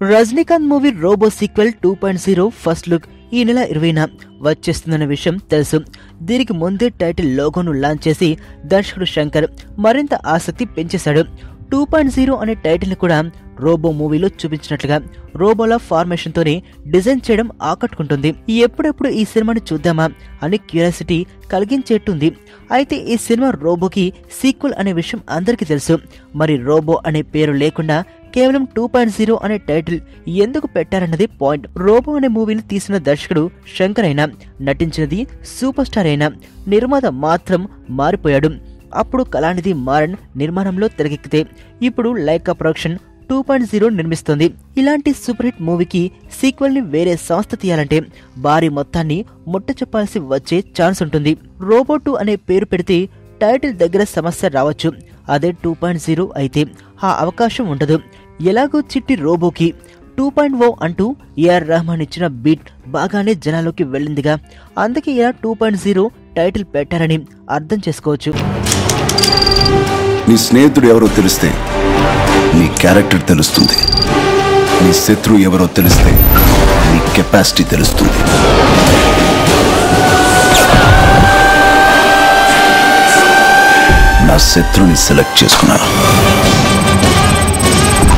Rajinikanth movie Robo sequel 2.0 first look ఈ నెల 20న వచ్చేస్తుందన్న విషయం తెలుసు. దీనికి ముందే టైటిల్ లోగోను లాంచ్ చేసి దర్శకుడు శంకర్ మరింత ఆసక్తి పెంచేశాడు. 2.0 అనే టైటిల్ ని కూడా రోబో మూవీలో చూపించినట్లుగా రోబోల ఫార్మేషన్ తోనే డిజైన్ చేయడం ఆకట్టుకుంటుంది. ఎప్పుడెప్పుడు ఈ సినిమాని చూద్దామా అని క్యూరియాసిటీ కలిగించేట్టుంది. అయితే ఈ సినిమా రోబోకి సీక్వెల్ అనే విషయం అందరికీ తెలుసు. మరి రోబో అనే పేరు లేకుండా కేవలం 2.0 అనే టైటిల్ ఎందుకు పెట్టారన్నది పాయింట్. రోబో అనే మూవీని తీసిన దర్శకుడు శంకర్ అయినా, నటించినది సూపర్ స్టార్ అయినా, నిర్మాత మాత్రం మారిపోయాడు. అప్పుడు కళానిధి మారన్ నిర్మాణంలో తెరకెక్కితే ఇప్పుడు లైకా ప్రొడక్షన్ 2.0 నిర్మిస్తుంది. ఇలాంటి సూపర్ హిట్ మూవీకి సీక్వెల్ ని వేరే సంస్థ తీయాలంటే భారీ మొత్తాన్ని ముట్ట చెప్పాల్సి వచ్చే ఛాన్స్ ఉంటుంది. రోబో 2 అనే పేరు పెడితే టైటిల్ దగ్గర సమస్య రావచ్చు. అదే 2.0 అయితే ఆ అవకాశం ఉండదు. ఎలాగో చిట్టి రోబోకి 2.0 అంటూ ఏఆర్ రెహమాన్ ఇచ్చిన బీట్ బాగానే జనాల్లోకి వెళ్ళిందిగా, అందుకే ఇలా 2.0 టైటిల్ పెట్టారని అర్థం చేసుకోవచ్చు. నీ స్నేహితుడు ఎవరో తెలిస్తే నీ క్యారెక్టర్ తెలుస్తుంది. నీ శత్రువు ఎవరో తెలిస్తే నీ కెపాసిటీ తెలుస్తుంది. నా శత్రువుని సెలెక్ట్ చేసుకున్నాను.